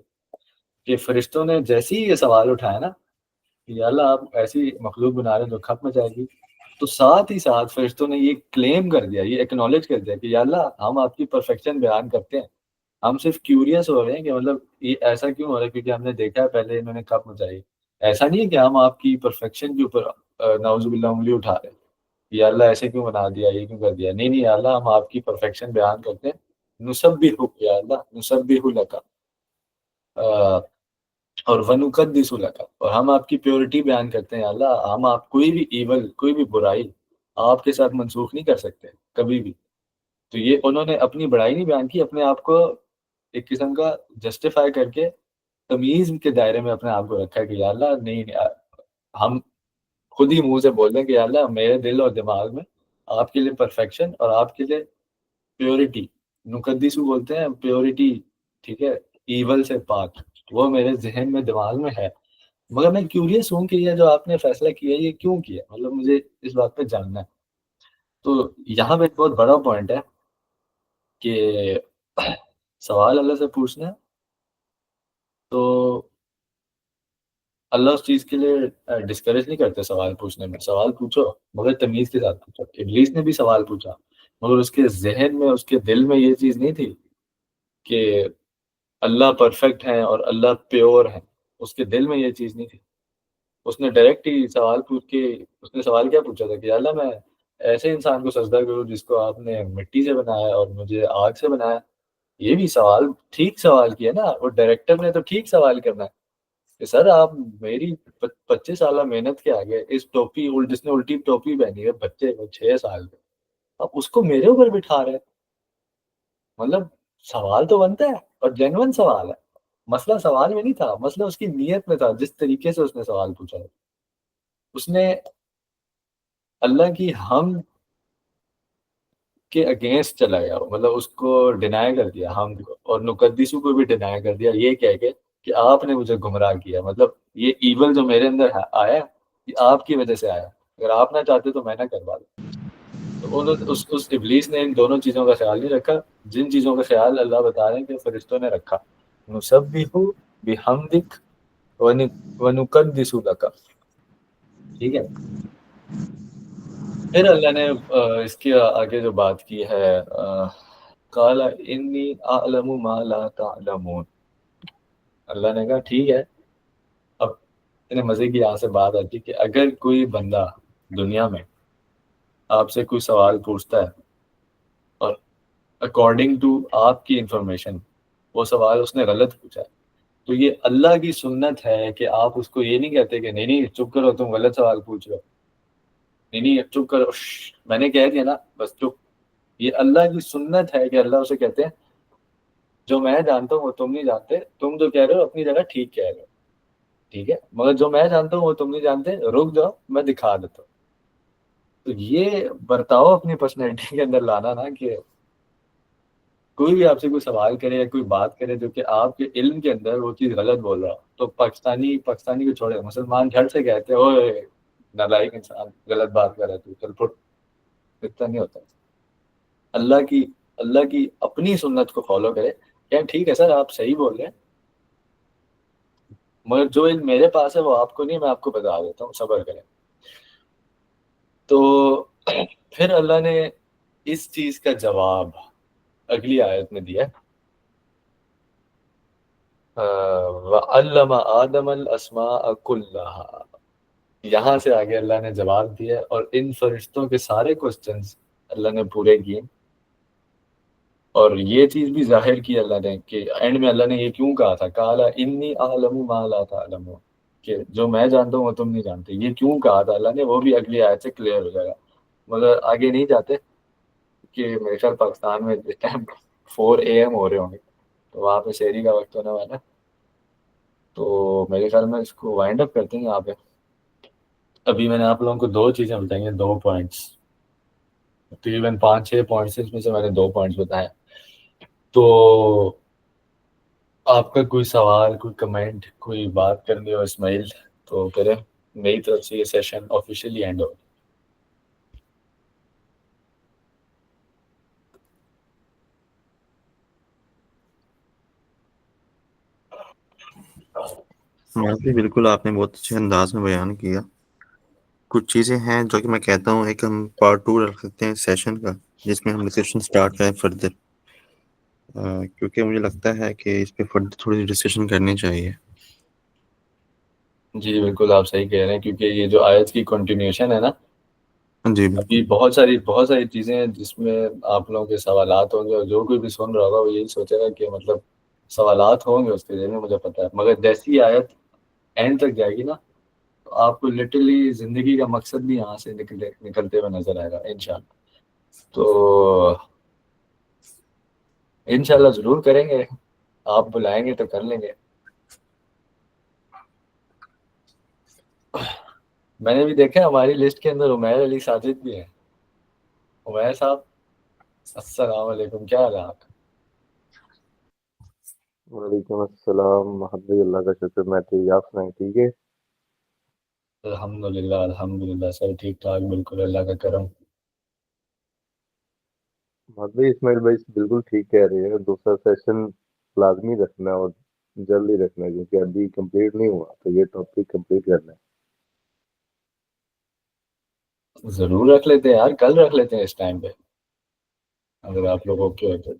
Speaker 1: کہ فرشتوں نے جیسے ہی یہ سوال اٹھایا نا کہ یا اللہ آپ ایسی مخلوق بنا رہے ہیں جو کھپ مچائے گی، تو ساتھ ہی ساتھ فرشتوں نے یہ کلیم کر دیا، یہ ایکنالج کر دیا کہ یا اللہ ہم آپ کی پرفیکشن بیان کرتے ہیں، ہم صرف کیوریس ہو رہے ہیں کہ مطلب یہ ایسا کیوں ہو رہا ہے، کیونکہ ہم نے دیکھا ہے پہلے انہوں نے کھپ مچائی. ایسا نہیں ہے کہ ہم آپ کی پرفیکشن کے اوپر نعوذ باللہ انگلی اٹھا رہے ہیں، یا اللہ ایسے کیوں بنا دیا، یہ کیوں کر دیا. نہیں نہیں، یا اللہ ہم آپ کی پرفیکشن بیان کرتے ہیں. نسبح، یا اللہ نسبح لک، اور ونقدس لک، اور ہم آپ کی پیورٹی بیان کرتے ہیں. یا اللہ ہم آپ کوئی بھی ایول، کوئی بھی برائی آپ کے ساتھ منسوخ نہیں کر سکتے کبھی بھی. تو یہ انہوں نے اپنی بڑائی نہیں بیان کی، اپنے آپ کو ایک قسم کا جسٹیفائی کر کے تمیز کے دائرے میں اپنے آپ کو رکھا کہ یا اللہ نہیں، ہم خود ہی منہ سے بول دیں کہ یا اللہ میرے دل اور دماغ میں آپ کے لیے پرفیکشن اور آپ کے لیے پیورٹی، نقدسو بولتے ہیں پیورٹی، ٹھیک ہے، ایول سے پاک، وہ میرے ذہن میں دماغ میں ہے. مگر میں کیوریس ہوں کہ یہ جو آپ نے فیصلہ کیا یہ کیوں کیا، مطلب مجھے اس بات پہ جاننا ہے. تو یہاں پہ ایک بہت بڑا پوائنٹ ہے کہ سوال اللہ سے پوچھنا تو اللہ اس چیز کے لیے ڈسکریج نہیں کرتے سوال پوچھنے میں. سوال پوچھو مگر تمیز کے ساتھ پوچھو. ابلیس نے بھی سوال پوچھا مگر اس کے ذہن میں، اس کے دل میں یہ چیز نہیں تھی کہ اللہ پرفیکٹ ہیں اور اللہ پیور ہیں. اس کے دل میں یہ چیز نہیں تھی. اس نے ڈائریکٹ ہی سوال پوچھ کے، اس نے سوال کیا پوچھا تھا کہ اللہ میں ایسے انسان کو سجدہ کروں جس کو آپ نے مٹی سے بنایا اور مجھے آگ سے بنایا. یہ بھی سوال ٹھیک سوال کیا نا، وہ ڈائریکٹر نے تو ٹھیک سوال کرنا ہے کہ سر آپ میری 25 سالہ محنت کے آگے اس ٹوپی، جس نے الٹی ٹوپی پہنی ہے، بچے کو 6 سال کے، اب اس کو میرے اوپر بٹھا رہے ہیں. مطلب سوال تو بنتا ہے اور جینوئن سوال ہے. مسئلہ سوال میں نہیں تھا، مسئلہ اس کی نیت میں تھا، جس طریقے سے اس نے سوال پوچھا ہے. اس نے اللہ کی حمد کے اگینسٹ چلا گیا، مطلب اس کو ڈینائی کر دیا حمد کو، اور نقدسو کو بھی ڈینائی کر دیا، یہ کہہ کے کہ آپ نے مجھے گمراہ کیا. مطلب یہ ایول جو میرے اندر آیا یہ آپ کی وجہ سے آیا، اگر آپ نہ چاہتے تو میں نہ کروا دوں. تو اس ابلیس نے ان دونوں چیزوں کا خیال نہیں رکھا جن چیزوں کا خیال اللہ بتا رہے ہیں کہ فرشتوں نے رکھا. نسبح بحمدک ونقدس لک. ٹھیک ہے، پھر اللہ نے اس کے آگے جو بات کی ہے قال انی اعلم ما لا تعلمون. اللہ نے کہا ٹھیک ہے. اب اتنے مزے کی یہاں سے بات آتی ہے کہ اگر کوئی بندہ دنیا میں آپ سے کوئی سوال پوچھتا ہے اور اکارڈنگ ٹو آپ کی انفارمیشن وہ سوال اس نے غلط پوچھا ہے، تو یہ اللہ کی سنت ہے کہ آپ اس کو یہ نہیں کہتے کہ نہیں نہیں چپ کرو تم غلط سوال پوچھ رہے ہو، نہیں نہیں چپ کرو میں نے کہہ دیا نا بس چپ. یہ اللہ کی سنت ہے کہ اللہ اسے کہتے ہیں جو میں جانتا ہوں وہ تم نہیں جانتے، تم جو کہہ رہے ہو اپنی جگہ ٹھیک کہہ رہے ہو، ٹھیک ہے، مگر جو میں جانتا ہوں وہ تم نہیں جانتے، رک جاؤ میں دکھا دیتا ہوں. تو یہ برتاؤ اپنی پرسنالٹی کے اندر لانا نا کہ کوئی بھی آپ سے کوئی سوال کرے یا کوئی بات کرے جو کہ آپ کے علم کے اندر وہ چیز غلط بول رہا ہو، تو پاکستانی کو چھوڑے مسلمان جھٹ سے کہتے ہیں اوئے نالائق انسان غلط بات کر رہا ہے تو چل پھٹ. اتنا نہیں ہوتا. اللہ کی اپنی سنت کو فالو کرے کہ ٹھیک ہے سر آپ صحیح بول رہے ہیں، مگر جو علم میرے پاس ہے وہ آپ کو نہیں، میں آپ کو بتا دیتا ہوں، صبر کریں. تو پھر اللہ نے اس چیز کا جواب اگلی آیت میں دیا، وَعَلَّمَ آدَمَ الْأَسْمَاءَ كُلَّهَا. یہاں سے آگے اللہ نے جواب دیا اور ان فرشتوں کے سارے کوسچنز اللہ نے پورے کیے. اور یہ چیز بھی ظاہر کی اللہ نے کہ اینڈ میں اللہ نے یہ کیوں کہا تھا قَالَ إِنِّي أَعْلَمُ مَا لَا تَعْلَمُونَ، کہ جو میں جانتا ہوں وہ تم نہیں جانتے. یہ کیوں کہا تھا اللہ نے وہ بھی اگلی آیت سے کلیئر ہو جائے گا. مگر آگے نہیں جاتے کہ میرے خیال پاکستان میں اس ٹائم 4 AM ہو رہے ہوں گے تو وہاں پہ شہری کا وقت ہونے والا ہے. تو میرے خیال میں اس کو وائنڈ اپ کرتے ہیں یہاں پہ. ابھی میں نے آپ لوگوں کو 2 چیزیں بتائی ہیں، 2 پوائنٹس، تقریباً 5-6 پوائنٹس میں سے میں نے 2 پوائنٹس بتائے. تو آپ کا کوئی سوال، کوئی کمنٹ، کوئی بات کرنی ہو اسماعیل تو کریں. میری طرف سے یہ سیشن آفیشیلی اینڈ ہو.
Speaker 2: جی بالکل آپ نے بہت اچھے انداز میں بیان کیا. کچھ چیزیں ہیں جو کہ میں کہتا ہوں ایک ہم پارٹ 2 رکھ سکتے ہیں سیشن کا جس میں ہم ڈسکشن سٹارٹ کریں فردر، کیونکہ مجھے لگتا ہے کہ اس پہ فردر تھوڑی ڈسکشن کرنی چاہیے.
Speaker 1: جی بالکل آپ صحیح کہہ رہے ہیں، کیونکہ یہ جو آیت کی کنٹینیوشن ہے نا،
Speaker 2: جی
Speaker 1: ابھی بہت ساری چیزیں ہیں جس میں آپ لوگوں کے سوالات ہوں گے اور جو کوئی بھی سن رہا ہوگا وہ یہی سوچے گا کہ مطلب سوالات ہوں گے اس کے ذہن میں، مجھے پتا ہے. مگر جیسی آیت اینڈ تک جائے گی نا تو آپ کو لٹرلی زندگی کا مقصد بھی یہاں سے نکلتے ہوئے نظر آئے گا انشاءاللہ. تو انشاءاللہ ضرور کریں گے، آپ بلائیں گے تو کر لیں گے. میں نے بھی دیکھا ہماری لسٹ کے اندر عمیر علی ساجد بھی ہیں. عمیر صاحب السلام علیکم، کیا حال ہے آپ؟
Speaker 3: وعلیکم السلام محمد اللہ کا شکر، میں ٹھیک، آپ سنائیں ٹھیک ہے؟
Speaker 1: الحمدللہ سر ٹھیک ٹھاک، بالکل اللہ کا کرم.
Speaker 3: محمد بھائی اسماعیل بھائی بالکل ٹھیک کہہ رہے ہیں، دوسرا سیشن لازمی رکھنا ہے اور جلدی رکھنا ہے کیونکہ ابھی کمپلیٹ نہیں ہوا تو یہ ٹاپک کمپلیٹ کرنا ہے.
Speaker 1: ضرور رکھ لیتے ہیں یار، کل رکھ لیتے ہیں اس ٹائم پہ اگر آپ لوگ اوکے ہوتے.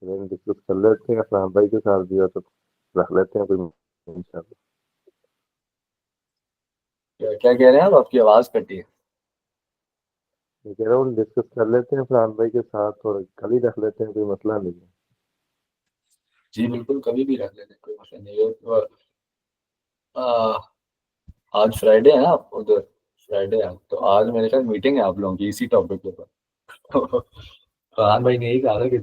Speaker 3: ڈسکس کر لیتے ہیں اسلام بھائی کے ساتھ بھی، تو رکھ لیتے ہیں کوئی انشاءاللہ.
Speaker 1: کیا کہہ رہے ہیں آپ کی آواز کٹی ہے.
Speaker 3: میں کہہ رہا ہوں ڈسکس کر لیتے ہیں فرحان بھائی کے ساتھ اور کل ہی رکھ لیتے ہیں، کوئی مسئلہ نہیں ہے.
Speaker 1: جی بالکل کبھی بھی رکھ لیتے ہیں، کوئی مسئلہ نہیں ہے. آج فرائیڈے ہے نا ادھر، فرائیڈے ہے تو آج میرے خیال میٹنگ ہے آپ لوگوں کی اسی ٹاپک کے اوپر. فرحان بھائی نے یہی کہا تھا کہ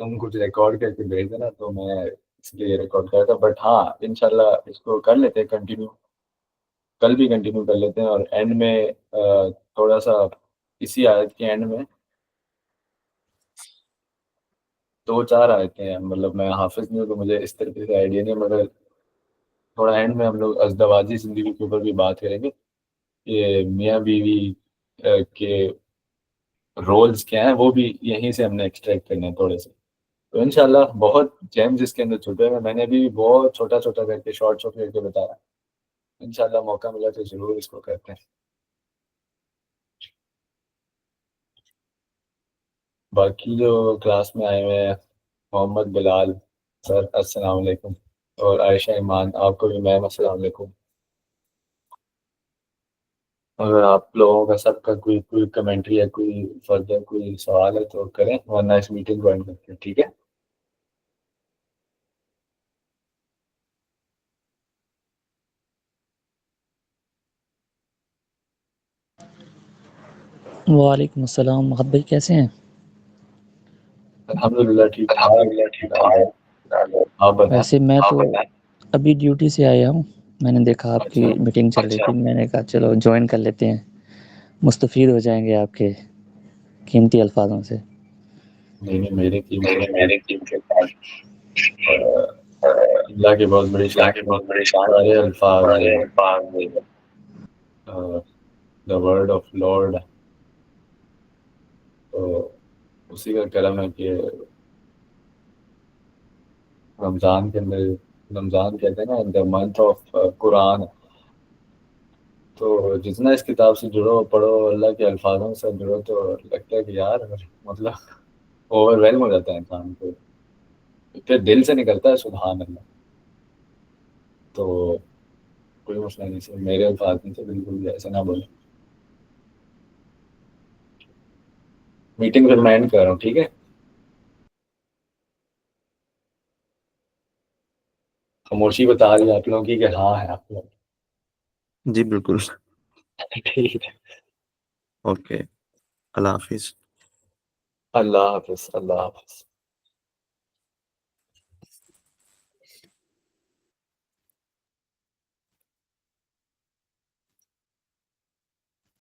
Speaker 1: تم کچھ ریکارڈ کر کے بھیج دینا تو میں اس لیے ریکارڈ کر رہا تھا. بٹ ہاں انشاءاللہ اس کو کر لیتے ہیں کنٹینیو، کل بھی کنٹینیو کر لیتے ہیں. اور اینڈ میں تھوڑا سا اسی آیت کے اینڈ میں 2-4 آیتیں ہیں، مطلب میں حافظ نہیں ہوں تو مجھے اس طریقے سے آئیڈیا نہیں، مگر تھوڑا اینڈ میں ہم لوگ ازدواجی زندگی کے اوپر بھی بات کریں گے کہ میاں بیوی کے رولز کیا ہیں، وہ بھی یہیں سے ہم نے ایکسٹریکٹ کرنے ہیں تھوڑے سے. تو انشاءاللہ بہت جیمز اس کے اندر چھپے ہوئے ہیں، میں نے بھی بہت چھوٹا چھوٹا کر کے شارٹ کر کے بتایا. انشاءاللہ موقع ملا تو ضرور اس کو کرتے ہیں. باقی جو کلاس میں آئے ہوئے ہیں محمد بلال، سر السلام علیکم، اور عائشہ ایمان آپ کو بھی میم السلام علیکم۔ اگر آپ لوگوں کا سب کا کوئی کمنٹری ہے، کوئی فردر کوئی سوال ہے تو کریں، ورنہ اس میٹنگ کو اینڈ کرتے ہیں، ٹھیک ہے؟
Speaker 4: وعلیکم السلام محمد بھائی، کیسے ہیں؟
Speaker 1: الحمدللہ ٹھیک آپ بتائیں۔
Speaker 4: ویسے میں تو ابھی ڈیوٹی سے آیا ہوں، میں نے دیکھا آپ کی
Speaker 1: اچھا
Speaker 4: میٹنگ چل رہی تھی، میں نے کہا چلو جوائن کر لیتے ہیں، مستفید ہو جائیں گے آپ کے قیمتی الفاظوں سے۔
Speaker 1: نہیں نہیں، میرے ٹیم کے اللہ کی بہت بڑی شان ہے، سارے الفاظ دا ورڈ آف لارڈ، تو اسی کا کرم ہے کہ رمضان کے اندر، رمضان کہتے ہیں نا دا منتھ آف قرآن، تو جتنا اس کتاب سے جڑو پڑھو، اللہ کے الفاظوں سے جڑو، تو لگتا ہے کہ یار مطلب اوور ویلم ہو جاتا ہے انسان کو، پھر دل سے نکلتا ہے سبحان اللہ۔ تو کوئی مسئلہ نہیں سر، میرے الفاظ نہیں سے بالکل بھی ایسا نہ بولیں۔ میٹنگ پھر میں اینڈ کر رہا ہوں، ٹھیک ہے؟ خاموشی بتا رہی ہے آپ لوگوں کی کہ ہاں ہے آپ لوگ،
Speaker 2: جی بالکل،
Speaker 1: ٹھیک ہے؟
Speaker 2: اوکے، اللہ حافظ۔
Speaker 1: اللہ حافظ، اللہ حافظ۔